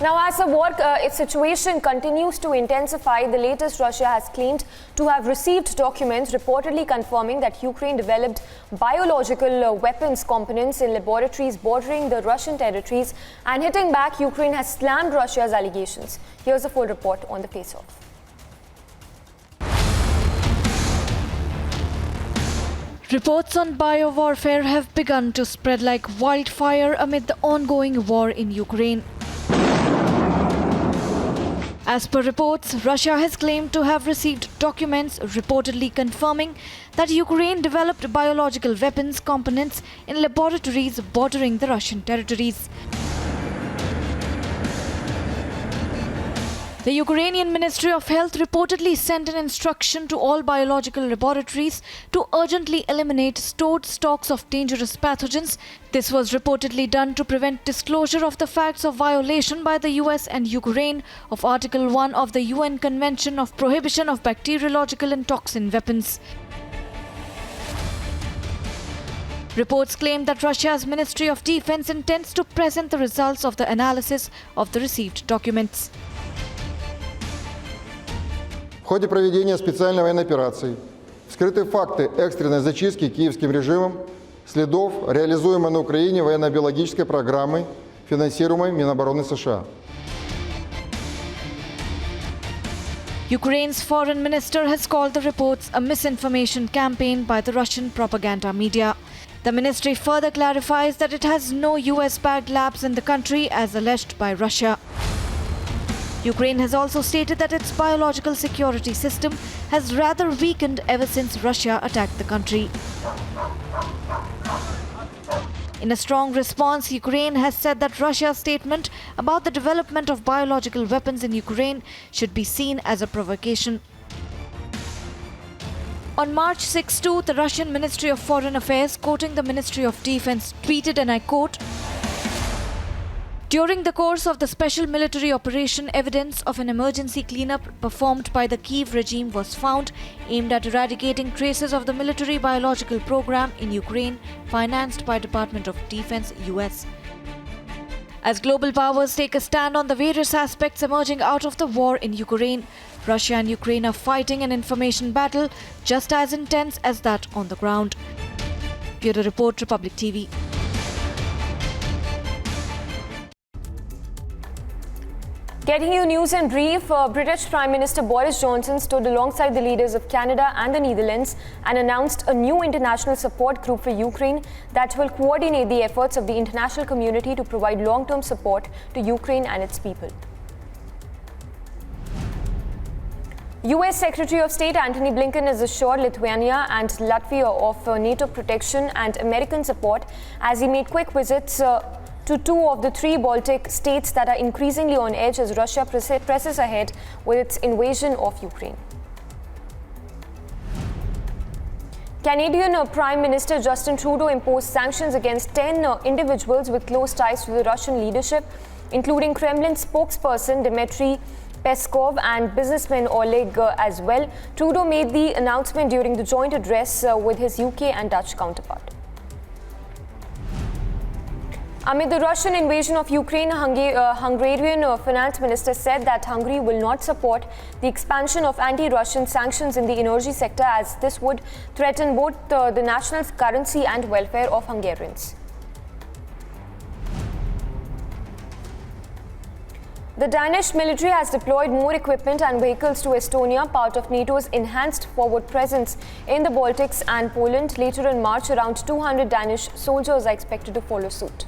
Now, as the war situation continues to intensify, the latest Russia has claimed to have received documents reportedly confirming that Ukraine developed biological weapons components in laboratories bordering the Russian territories, and hitting back, Ukraine has slammed Russia's allegations. Here's a full report on the face-off. Reports on biowarfare have begun to spread like wildfire amid the ongoing war in Ukraine. As per reports, Russia has claimed to have received documents reportedly confirming that Ukraine developed biological weapons components in laboratories bordering the Russian territories. The Ukrainian Ministry of Health reportedly sent an instruction to all biological laboratories to urgently eliminate stored stocks of dangerous pathogens. This was reportedly done to prevent disclosure of the facts of violation by the US and Ukraine of Article 1 of the UN Convention of Prohibition of Bacteriological and Toxin Weapons. Reports claim that Russia's Ministry of Defense intends to present the results of the analysis of the received documents. В ходе проведения специальной военной операции вскрыты факты экстренной зачистки киевским режимом следов реализуемой на Украине военно-биологической программы, финансируемой Минобороны США. Ukraine's foreign minister has called the reports a misinformation campaign by the Russian propaganda media. The ministry further clarifies that it has no US-backed labs in the country as alleged by Russia. Ukraine has also stated that its biological security system has rather weakened ever since Russia attacked the country. In a strong response, Ukraine has said that Russia's statement about the development of biological weapons in Ukraine should be seen as a provocation. On March 6 too, the Russian Ministry of Foreign Affairs, quoting the Ministry of Defense, tweeted, and I quote, "During the course of the special military operation, evidence of an emergency cleanup performed by the Kyiv regime was found, aimed at eradicating traces of the military biological program in Ukraine, financed by Department of Defense, US." As global powers take a stand on the various aspects emerging out of the war in Ukraine, Russia and Ukraine are fighting an information battle just as intense as that on the ground. Bureau Report, Republic TV. Getting you news in brief, British Prime Minister Boris Johnson stood alongside the leaders of Canada and the Netherlands and announced a new international support group for Ukraine that will coordinate the efforts of the international community to provide long-term support to Ukraine and its people. US Secretary of State Antony Blinken has assured Lithuania and Latvia of NATO protection and American support as he made quick visits to two of the three Baltic states that are increasingly on edge as Russia presses ahead with its invasion of Ukraine. Canadian Prime Minister Justin Trudeau imposed sanctions against 10 individuals with close ties to the Russian leadership, including Kremlin spokesperson Dmitry Peskov and businessman Oleg as well. Trudeau made the announcement during the joint address with his UK and Dutch counterpart. Amid the Russian invasion of Ukraine, Hungarian finance minister said that Hungary will not support the expansion of anti-Russian sanctions in the energy sector, as this would threaten both the national currency and welfare of Hungarians. The Danish military has deployed more equipment and vehicles to Estonia, part of NATO's enhanced forward presence in the Baltics and Poland. Later in March, around 200 Danish soldiers are expected to follow suit.